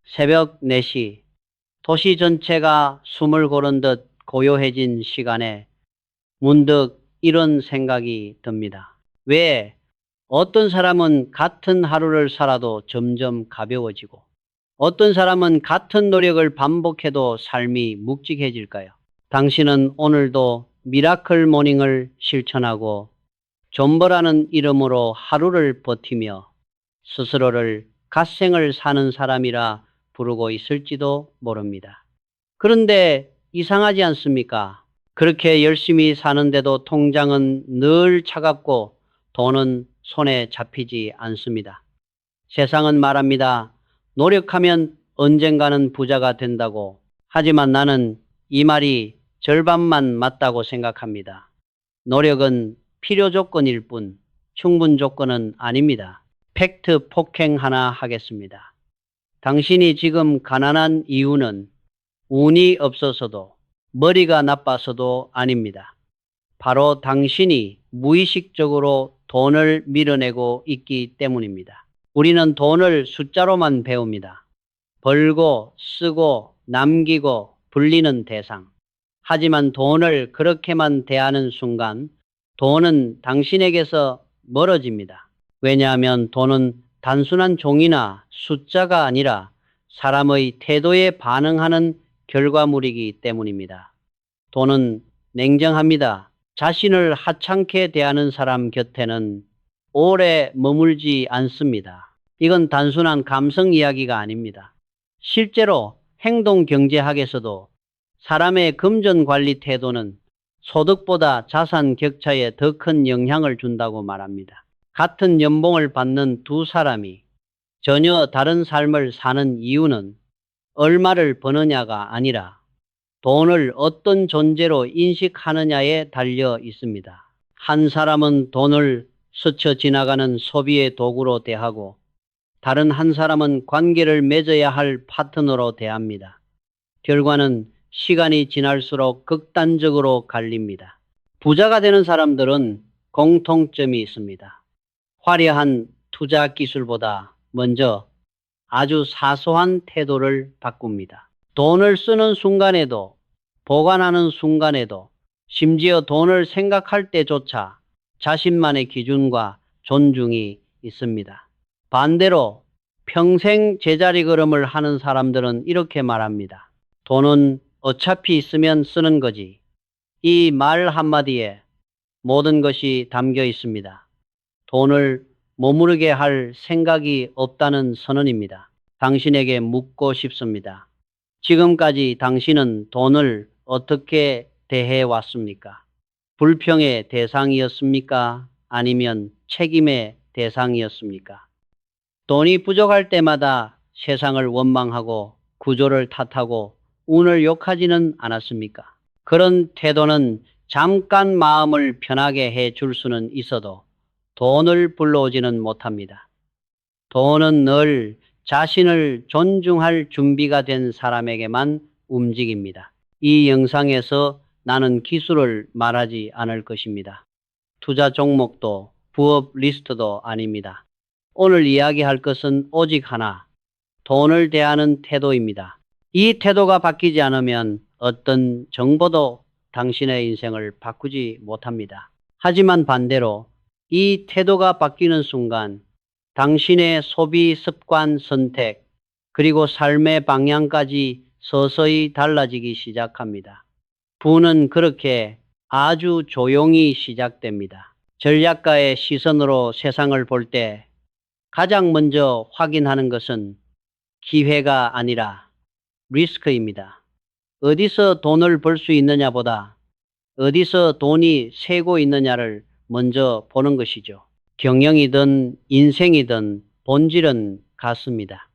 새벽 4시, 도시 전체가 숨을 고른 듯 고요해진 시간에 문득 이런 생각이 듭니다. 왜 어떤 사람은 같은 하루를 살아도 점점 가벼워지고 어떤 사람은 같은 노력을 반복해도 삶이 묵직해질까요? 당신은 오늘도 미라클 모닝을 실천하고 존버라는 이름으로 하루를 버티며 스스로를 갓생을 사는 사람이라 부르고 있을지도 모릅니다. 그런데 이상하지 않습니까? 그렇게 열심히 사는데도 통장은 늘 차갑고 돈은 손에 잡히지 않습니다. 세상은 말합니다. 노력하면 언젠가는 부자가 된다고. 하지만 나는 이 말이 절반만 맞다고 생각합니다. 노력은 필요 조건일 뿐 충분 조건은 아닙니다. 팩트 폭행 하나 하겠습니다. 당신이 지금 가난한 이유는 운이 없어서도 머리가 나빠서도 아닙니다. 바로 당신이 무의식적으로 돈을 밀어내고 있기 때문입니다. 우리는 돈을 숫자로만 배웁니다. 벌고 쓰고 남기고 불리는 대상. 하지만 돈을 그렇게만 대하는 순간 돈은 당신에게서 멀어집니다. 왜냐하면 돈은 단순한 종이나 숫자가 아니라 사람의 태도에 반응하는 결과물이기 때문입니다. 돈은 냉정합니다. 자신을 하찮게 대하는 사람 곁에는 오래 머물지 않습니다. 이건 단순한 감성 이야기가 아닙니다. 실제로 행동경제학에서도 사람의 금전 관리 태도는 소득보다 자산 격차에 더 큰 영향을 준다고 말합니다. 같은 연봉을 받는 두 사람이 전혀 다른 삶을 사는 이유는 얼마를 버느냐가 아니라 돈을 어떤 존재로 인식하느냐에 달려 있습니다. 한 사람은 돈을 스쳐 지나가는 소비의 도구로 대하고 다른 한 사람은 관계를 맺어야 할 파트너로 대합니다. 결과는 시간이 지날수록 극단적으로 갈립니다. 부자가 되는 사람들은 공통점이 있습니다. 화려한 투자 기술보다 먼저 아주 사소한 태도를 바꿉니다. 돈을 쓰는 순간에도, 보관하는 순간에도, 심지어 돈을 생각할 때조차 자신만의 기준과 존중이 있습니다. 반대로 평생 제자리 걸음을 하는 사람들은 이렇게 말합니다. 돈은 어차피 있으면 쓰는 거지. 이 말 한마디에 모든 것이 담겨 있습니다. 돈을 머무르게 할 생각이 없다는 선언입니다. 당신에게 묻고 싶습니다. 지금까지 당신은 돈을 어떻게 대해 왔습니까? 불평의 대상이었습니까? 아니면 책임의 대상이었습니까? 돈이 부족할 때마다 세상을 원망하고 구조를 탓하고 운을 욕하지는 않았습니까? 그런 태도는 잠깐 마음을 편하게 해 줄 수는 있어도 돈을 불러오지는 못합니다. 돈은 늘 자신을 존중할 준비가 된 사람에게만 움직입니다. 이 영상에서 나는 기술을 말하지 않을 것입니다. 투자 종목도 부업 리스트도 아닙니다. 오늘 이야기할 것은 오직 하나, 돈을 대하는 태도입니다. 이 태도가 바뀌지 않으면 어떤 정보도 당신의 인생을 바꾸지 못합니다. 하지만 반대로 이 태도가 바뀌는 순간 당신의 소비 습관 선택 그리고 삶의 방향까지 서서히 달라지기 시작합니다. 부는 그렇게 아주 조용히 시작됩니다. 전략가의 시선으로 세상을 볼 때 가장 먼저 확인하는 것은 기회가 아니라 리스크입니다. 어디서 돈을 벌 수 있느냐보다 어디서 돈이 새고 있느냐를 먼저 보는 것이죠. 경영이든 인생이든 본질은 같습니다.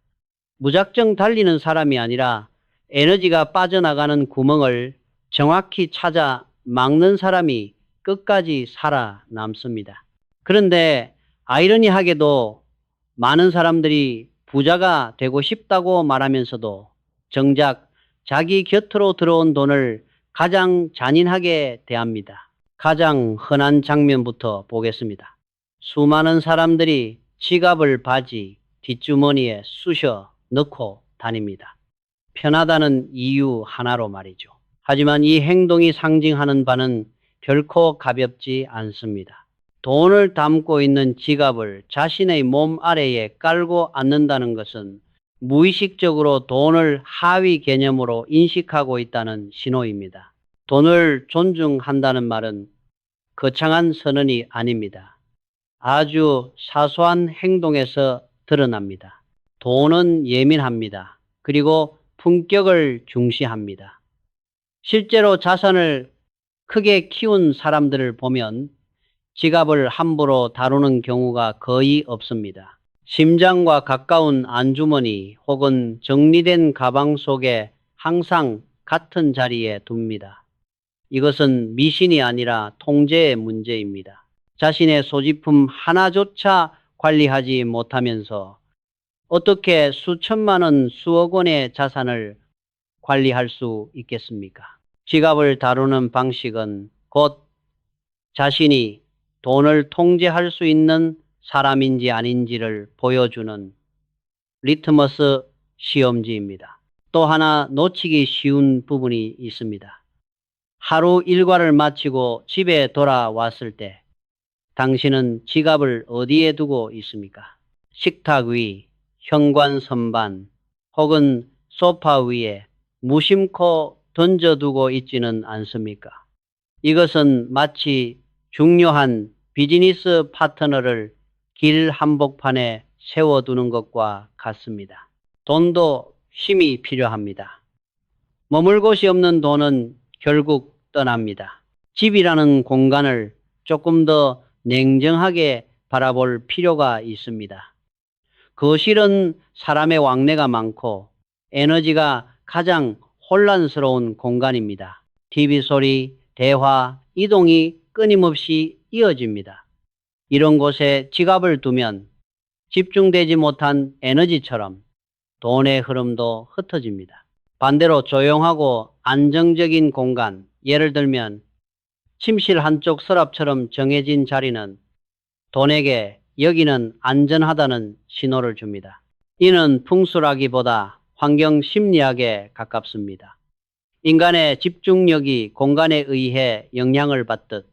무작정 달리는 사람이 아니라 에너지가 빠져나가는 구멍을 정확히 찾아 막는 사람이 끝까지 살아남습니다. 그런데 아이러니하게도 많은 사람들이 부자가 되고 싶다고 말하면서도 정작 자기 곁으로 들어온 돈을 가장 잔인하게 대합니다. 가장 흔한 장면부터 보겠습니다. 수많은 사람들이 지갑을 바지 뒷주머니에 쑤셔 넣고 다닙니다. 편하다는 이유 하나로 말이죠. 하지만 이 행동이 상징하는 바는 결코 가볍지 않습니다. 돈을 담고 있는 지갑을 자신의 몸 아래에 깔고 앉는다는 것은 무의식적으로 돈을 하위 개념으로 인식하고 있다는 신호입니다. 돈을 존중한다는 말은 거창한 선언이 아닙니다. 아주 사소한 행동에서 드러납니다. 돈은 예민합니다. 그리고 품격을 중시합니다. 실제로 자산을 크게 키운 사람들을 보면 지갑을 함부로 다루는 경우가 거의 없습니다. 심장과 가까운 안주머니 혹은 정리된 가방 속에 항상 같은 자리에 둡니다. 이것은 미신이 아니라 통제의 문제입니다. 자신의 소지품 하나조차 관리하지 못하면서 어떻게 수천만 원, 수억 원의 자산을 관리할 수 있겠습니까? 지갑을 다루는 방식은 곧 자신이 돈을 통제할 수 있는 사람인지 아닌지를 보여주는 리트머스 시험지입니다. 또 하나 놓치기 쉬운 부분이 있습니다. 하루 일과를 마치고 집에 돌아왔을 때 당신은 지갑을 어디에 두고 있습니까? 식탁 위, 현관 선반 혹은 소파 위에 무심코 던져두고 있지는 않습니까? 이것은 마치 중요한 비즈니스 파트너를 길 한복판에 세워두는 것과 같습니다. 돈도 힘이 필요합니다. 머물 곳이 없는 돈은 결국 떠납니다. 집이라는 공간을 조금 더 냉정하게 바라볼 필요가 있습니다. 거실은 사람의 왕래가 많고 에너지가 가장 혼란스러운 공간입니다. TV 소리, 대화, 이동이 끊임없이 이어집니다. 이런 곳에 지갑을 두면 집중되지 못한 에너지처럼 돈의 흐름도 흩어집니다. 반대로 조용하고 안정적인 공간, 예를 들면 침실 한쪽 서랍처럼 정해진 자리는 돈에게 여기는 안전하다는 신호를 줍니다. 이는 풍수라기보다 환경 심리학에 가깝습니다. 인간의 집중력이 공간에 의해 영향을 받듯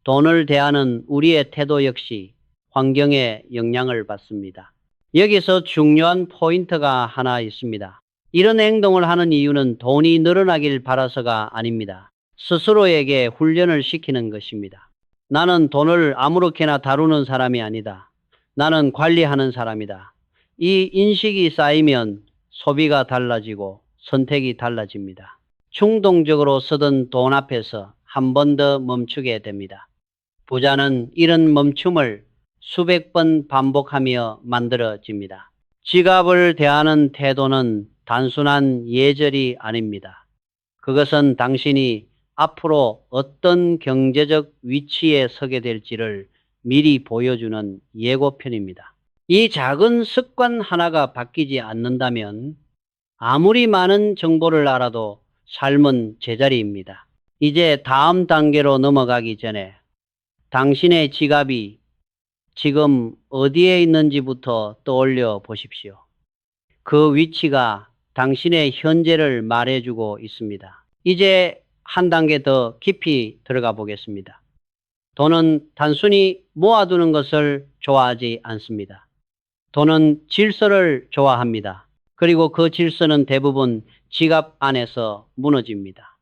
돈을 대하는 우리의 태도 역시 환경에 영향을 받습니다. 여기서 중요한 포인트가 하나 있습니다. 이런 행동을 하는 이유는 돈이 늘어나길 바라서가 아닙니다. 스스로에게 훈련을 시키는 것입니다. 나는 돈을 아무렇게나 다루는 사람이 아니다. 나는 관리하는 사람이다. 이 인식이 쌓이면 소비가 달라지고 선택이 달라집니다. 충동적으로 쓰던 돈 앞에서 한 번 더 멈추게 됩니다. 부자는 이런 멈춤을 수백 번 반복하며 만들어집니다. 지갑을 대하는 태도는 단순한 예절이 아닙니다. 그것은 당신이 앞으로 어떤 경제적 위치에 서게 될지를 미리 보여주는 예고편입니다. 이 작은 습관 하나가 바뀌지 않는다면 아무리 많은 정보를 알아도 삶은 제자리입니다. 이제 다음 단계로 넘어가기 전에 당신의 지갑이 지금 어디에 있는지부터 떠올려 보십시오. 그 위치가 당신의 현재를 말해주고 있습니다. 이제 한 단계 더 깊이 들어가 보겠습니다. 돈은 단순히 모아두는 것을 좋아하지 않습니다. 돈은 질서를 좋아합니다. 그리고 그 질서는 대부분 지갑 안에서 무너집니다.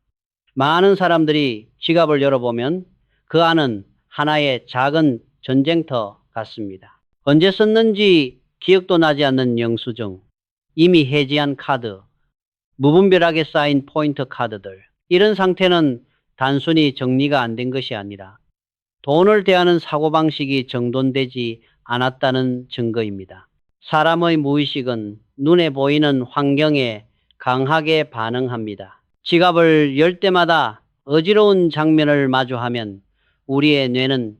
많은 사람들이 지갑을 열어보면 그 안은 하나의 작은 전쟁터 같습니다. 언제 썼는지 기억도 나지 않는 영수증, 이미 해지한 카드, 무분별하게 쌓인 포인트 카드들. 이런 상태는 단순히 정리가 안 된 것이 아니라 돈을 대하는 사고방식이 정돈되지 않았다는 증거입니다. 사람의 무의식은 눈에 보이는 환경에 강하게 반응합니다. 지갑을 열 때마다 어지러운 장면을 마주하면 우리의 뇌는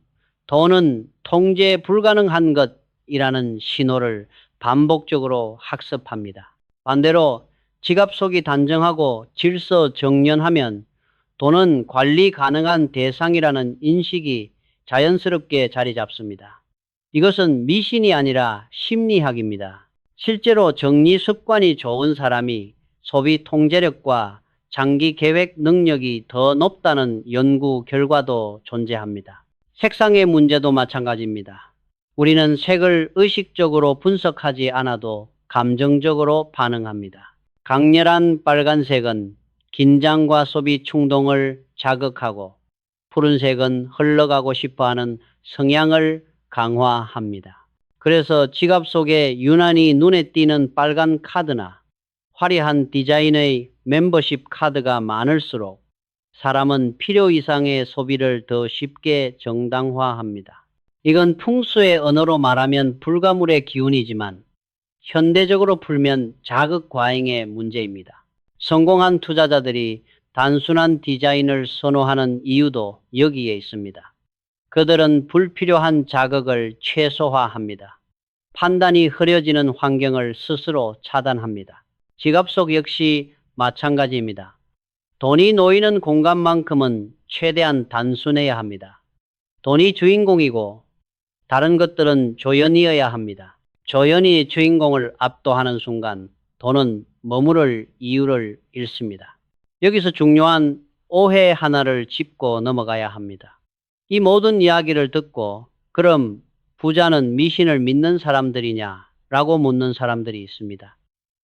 돈은 통제 불가능한 것이라는 신호를 반복적으로 학습합니다. 반대로 지갑 속이 단정하고 질서 정연하면 돈은 관리 가능한 대상이라는 인식이 자연스럽게 자리 잡습니다. 이것은 미신이 아니라 심리학입니다. 실제로 정리 습관이 좋은 사람이 소비 통제력과 장기 계획 능력이 더 높다는 연구 결과도 존재합니다. 색상의 문제도 마찬가지입니다. 우리는 색을 의식적으로 분석하지 않아도 감정적으로 반응합니다. 강렬한 빨간색은 긴장과 소비 충동을 자극하고 푸른색은 흘러가고 싶어하는 성향을 강화합니다. 그래서 지갑 속에 유난히 눈에 띄는 빨간 카드나 화려한 디자인의 멤버십 카드가 많을수록 사람은 필요 이상의 소비를 더 쉽게 정당화합니다. 이건 풍수의 언어로 말하면 불가물의 기운이지만 현대적으로 풀면 자극 과잉의 문제입니다. 성공한 투자자들이 단순한 디자인을 선호하는 이유도 여기에 있습니다. 그들은 불필요한 자극을 최소화합니다. 판단이 흐려지는 환경을 스스로 차단합니다. 지갑 속 역시 마찬가지입니다. 돈이 놓이는 공간만큼은 최대한 단순해야 합니다. 돈이 주인공이고 다른 것들은 조연이어야 합니다. 조연이 주인공을 압도하는 순간 돈은 머무를 이유를 잃습니다. 여기서 중요한 오해 하나를 짚고 넘어가야 합니다. 이 모든 이야기를 듣고 그럼 부자는 미신을 믿는 사람들이냐? 라고 묻는 사람들이 있습니다.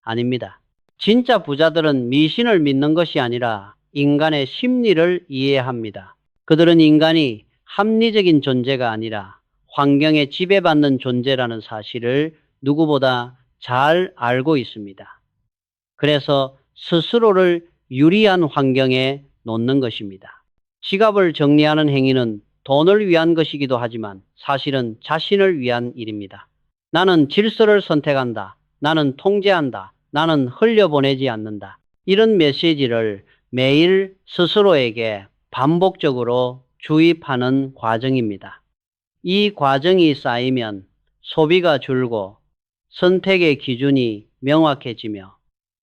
아닙니다. 진짜 부자들은 미신을 믿는 것이 아니라 인간의 심리를 이해합니다. 그들은 인간이 합리적인 존재가 아니라 환경에 지배받는 존재라는 사실을 누구보다 잘 알고 있습니다. 그래서 스스로를 유리한 환경에 놓는 것입니다. 지갑을 정리하는 행위는 돈을 위한 것이기도 하지만 사실은 자신을 위한 일입니다. 나는 질서를 선택한다. 나는 통제한다. 나는 흘려보내지 않는다. 이런 메시지를 매일 스스로에게 반복적으로 주입하는 과정입니다. 이 과정이 쌓이면 소비가 줄고 선택의 기준이 명확해지며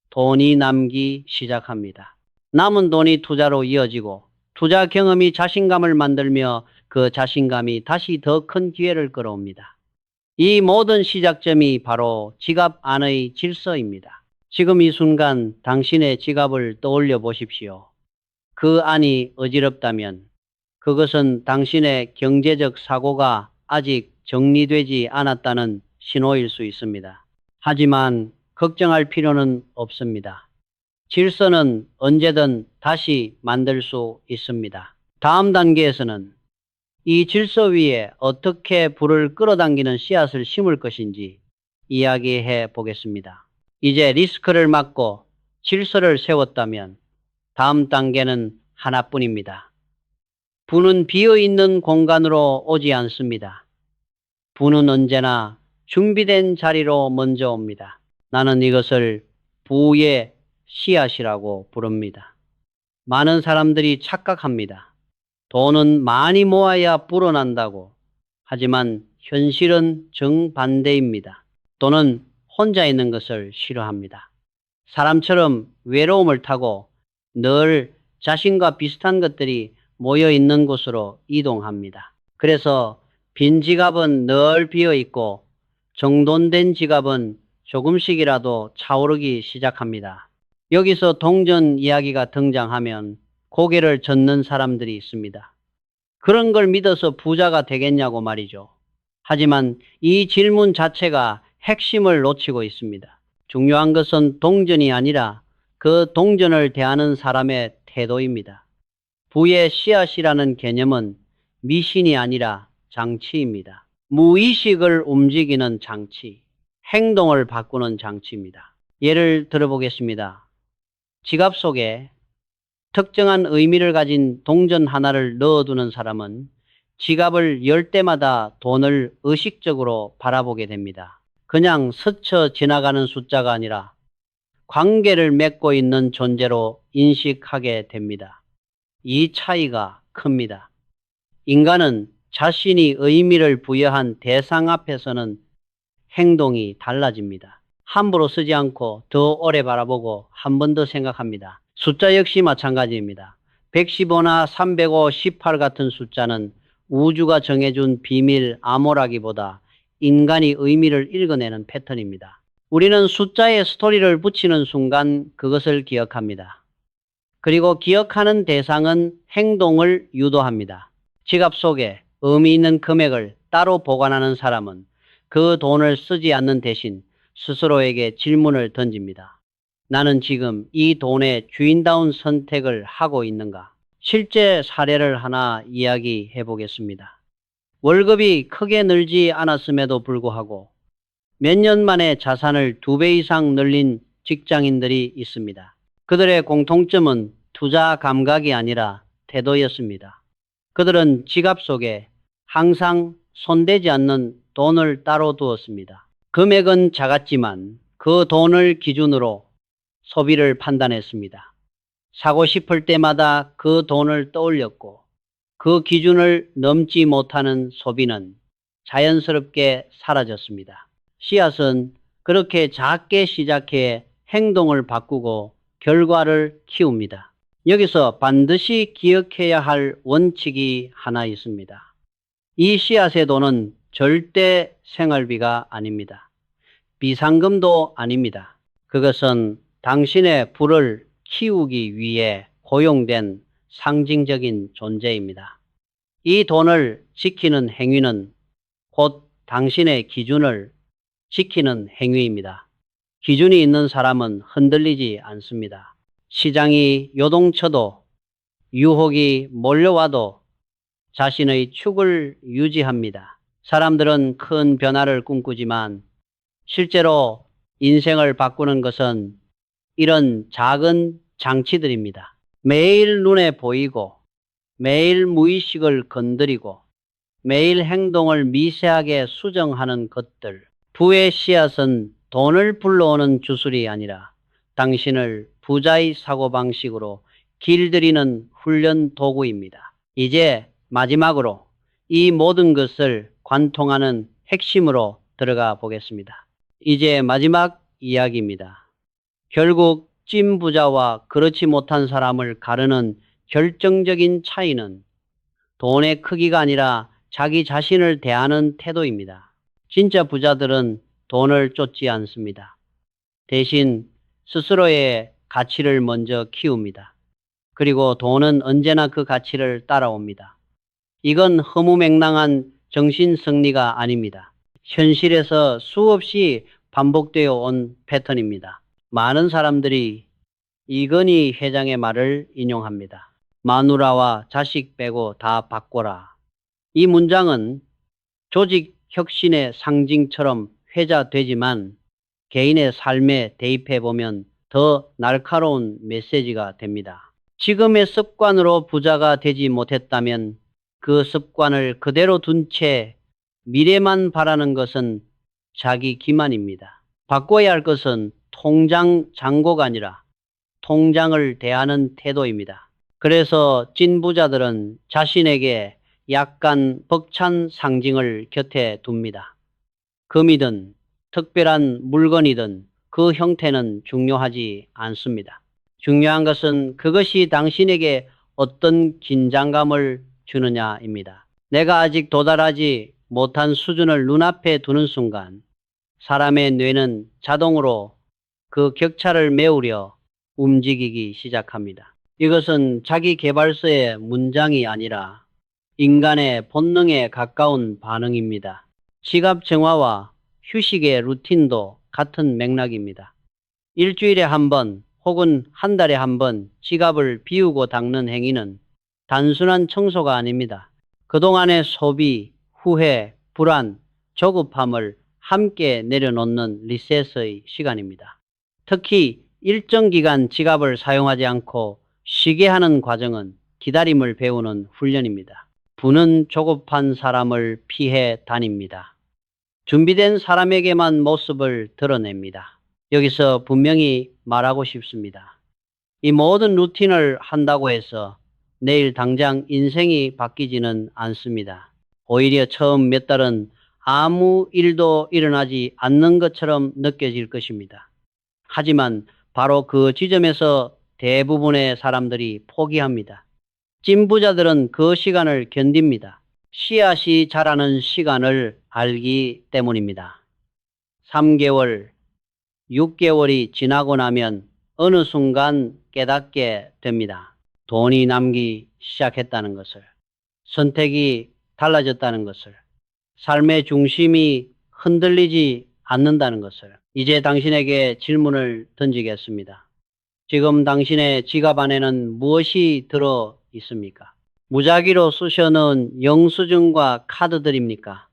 돈이 남기 시작합니다. 남은 돈이 투자로 이어지고 투자 경험이 자신감을 만들며 그 자신감이 다시 더 큰 기회를 끌어옵니다. 이 모든 시작점이 바로 지갑 안의 질서입니다. 지금 이 순간 당신의 지갑을 떠올려 보십시오. 그 안이 어지럽다면 그것은 당신의 경제적 사고가 아직 정리되지 않았다는 신호일 수 있습니다. 하지만 걱정할 필요는 없습니다. 질서는 언제든 다시 만들 수 있습니다. 다음 단계에서는 이 질서 위에 어떻게 불을 끌어당기는 씨앗을 심을 것인지 이야기해 보겠습니다. 이제 리스크를 막고 질서를 세웠다면 다음 단계는 하나뿐입니다. 부는 비어있는 공간으로 오지 않습니다. 부는 언제나 준비된 자리로 먼저 옵니다. 나는 이것을 부의 씨앗이라고 부릅니다. 많은 사람들이 착각합니다. 돈은 많이 모아야 불어난다고. 하지만 현실은 정반대입니다. 돈은 혼자 있는 것을 싫어합니다. 사람처럼 외로움을 타고 늘 자신과 비슷한 것들이 모여 있는 곳으로 이동합니다. 그래서 빈 지갑은 늘 비어 있고 정돈된 지갑은 조금씩이라도 차오르기 시작합니다. 여기서 동전 이야기가 등장하면 고개를 젓는 사람들이 있습니다. 그런 걸 믿어서 부자가 되겠냐고 말이죠. 하지만 이 질문 자체가 핵심을 놓치고 있습니다. 중요한 것은 동전이 아니라 그 동전을 대하는 사람의 태도입니다. 부의 씨앗이라는 개념은 미신이 아니라 장치입니다. 무의식을 움직이는 장치, 행동을 바꾸는 장치입니다. 예를 들어보겠습니다. 지갑 속에 특정한 의미를 가진 동전 하나를 넣어두는 사람은 지갑을 열 때마다 돈을 의식적으로 바라보게 됩니다. 그냥 스쳐 지나가는 숫자가 아니라 관계를 맺고 있는 존재로 인식하게 됩니다. 이 차이가 큽니다. 인간은 자신이 의미를 부여한 대상 앞에서는 행동이 달라집니다. 함부로 쓰지 않고 더 오래 바라보고 한 번 더 생각합니다. 숫자 역시 마찬가지입니다. 115나 305, 18 같은 숫자는 우주가 정해준 비밀 암호라기보다 인간이 의미를 읽어내는 패턴입니다. 우리는 숫자에 스토리를 붙이는 순간 그것을 기억합니다. 그리고 기억하는 대상은 행동을 유도합니다. 지갑 속에 의미 있는 금액을 따로 보관하는 사람은 그 돈을 쓰지 않는 대신 스스로에게 질문을 던집니다. 나는 지금 이 돈의 주인다운 선택을 하고 있는가? 실제 사례를 하나 이야기해 보겠습니다. 월급이 크게 늘지 않았음에도 불구하고 몇 년 만에 자산을 2배 이상 늘린 직장인들이 있습니다. 그들의 공통점은 투자 감각이 아니라 태도였습니다. 그들은 지갑 속에 항상 손대지 않는 돈을 따로 두었습니다. 금액은 작았지만 그 돈을 기준으로 소비를 판단했습니다. 사고 싶을 때마다 그 돈을 떠올렸고 그 기준을 넘지 못하는 소비는 자연스럽게 사라졌습니다. 씨앗은 그렇게 작게 시작해 행동을 바꾸고 결과를 키웁니다. 여기서 반드시 기억해야 할 원칙이 하나 있습니다. 이 씨앗의 돈은 절대 생활비가 아닙니다. 비상금도 아닙니다. 그것은 당신의 부를 키우기 위해 고용된 상징적인 존재입니다. 이 돈을 지키는 행위는 곧 당신의 기준을 지키는 행위입니다. 기준이 있는 사람은 흔들리지 않습니다. 시장이 요동쳐도 유혹이 몰려와도 자신의 축을 유지합니다. 사람들은 큰 변화를 꿈꾸지만 실제로 인생을 바꾸는 것은 이런 작은 장치들입니다. 매일 눈에 보이고 매일 무의식을 건드리고 매일 행동을 미세하게 수정하는 것들. 부의 씨앗은 돈을 불러오는 주술이 아니라 당신을 부자의 사고방식으로 길들이는 훈련 도구입니다. 이제 마지막으로 이 모든 것을 관통하는 핵심으로 들어가 보겠습니다. 이제 마지막 이야기입니다. 결국 찐 부자와 그렇지 못한 사람을 가르는 결정적인 차이는 돈의 크기가 아니라 자기 자신을 대하는 태도입니다. 진짜 부자들은 돈을 쫓지 않습니다. 대신 스스로의 가치를 먼저 키웁니다. 그리고 돈은 언제나 그 가치를 따라옵니다. 이건 허무맹랑한 정신승리가 아닙니다. 현실에서 수없이 반복되어 온 패턴입니다. 많은 사람들이 이건희 회장의 말을 인용합니다. 마누라와 자식 빼고 다 바꿔라. 이 문장은 조직 혁신의 상징처럼 회자되지만 개인의 삶에 대입해보면 더 날카로운 메시지가 됩니다. 지금의 습관으로 부자가 되지 못했다면 그 습관을 그대로 둔 채 미래만 바라는 것은 자기 기만입니다. 바꿔야 할 것은 통장 잔고가 아니라 통장을 대하는 태도입니다. 그래서 찐 부자들은 자신에게 약간 벅찬 상징을 곁에 둡니다. 금이든 특별한 물건이든 그 형태는 중요하지 않습니다. 중요한 것은 그것이 당신에게 어떤 긴장감을 주느냐입니다. 내가 아직 도달하지 못한 수준을 눈앞에 두는 순간 사람의 뇌는 자동으로 그 격차를 메우려 움직이기 시작합니다. 이것은 자기 계발서의 문장이 아니라 인간의 본능에 가까운 반응입니다. 지갑 정화와 휴식의 루틴도 같은 맥락입니다. 일주일에 한 번 혹은 한 달에 한 번 지갑을 비우고 닦는 행위는 단순한 청소가 아닙니다. 그동안의 소비, 후회, 불안, 조급함을 함께 내려놓는 리셋의 시간입니다. 특히 일정 기간 지갑을 사용하지 않고 쉬게 하는 과정은 기다림을 배우는 훈련입니다. 부는 조급한 사람을 피해 다닙니다. 준비된 사람에게만 모습을 드러냅니다. 여기서 분명히 말하고 싶습니다. 이 모든 루틴을 한다고 해서 내일 당장 인생이 바뀌지는 않습니다. 오히려 처음 몇 달은 아무 일도 일어나지 않는 것처럼 느껴질 것입니다. 하지만 바로 그 지점에서 대부분의 사람들이 포기합니다. 찐부자들은 그 시간을 견딥니다. 씨앗이 자라는 시간을 알기 때문입니다. 3개월, 6개월이 지나고 나면 어느 순간 깨닫게 됩니다. 돈이 남기 시작했다는 것을, 선택이 달라졌다는 것을, 삶의 중심이 흔들리지 않는다는 것을. 이제 당신에게 질문을 던지겠습니다. 지금 당신의 지갑 안에는 무엇이 들어 있습니까? 무작위로 쑤셔넣은 영수증과 카드들입니까?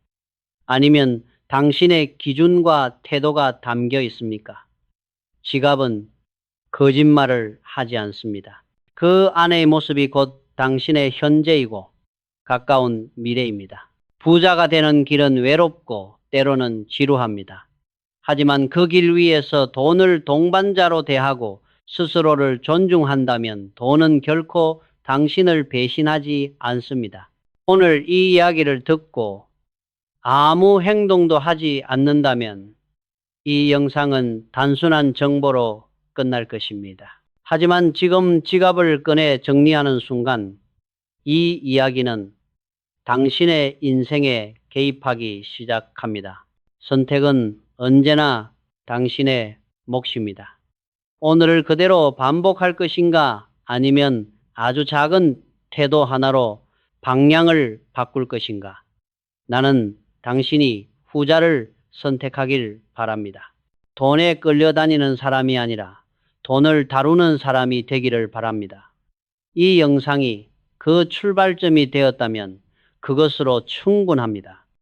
아니면 당신의 기준과 태도가 담겨 있습니까? 지갑은 거짓말을 하지 않습니다. 그 안의 모습이 곧 당신의 현재이고 가까운 미래입니다. 부자가 되는 길은 외롭고 때로는 지루합니다. 하지만 그 길 위에서 돈을 동반자로 대하고 스스로를 존중한다면 돈은 결코 당신을 배신하지 않습니다. 오늘 이 이야기를 듣고 아무 행동도 하지 않는다면 이 영상은 단순한 정보로 끝날 것입니다. 하지만 지금 지갑을 꺼내 정리하는 순간 이 이야기는 당신의 인생에 개입하기 시작합니다. 선택은 언제나 당신의 몫입니다. 오늘을 그대로 반복할 것인가 아니면 아주 작은 태도 하나로 방향을 바꿀 것인가. 나는 당신이 후자를 선택하길 바랍니다. 돈에 끌려다니는 사람이 아니라 돈을 다루는 사람이 되기를 바랍니다. 이 영상이 그 출발점이 되었다면 그것으로 충분합니다.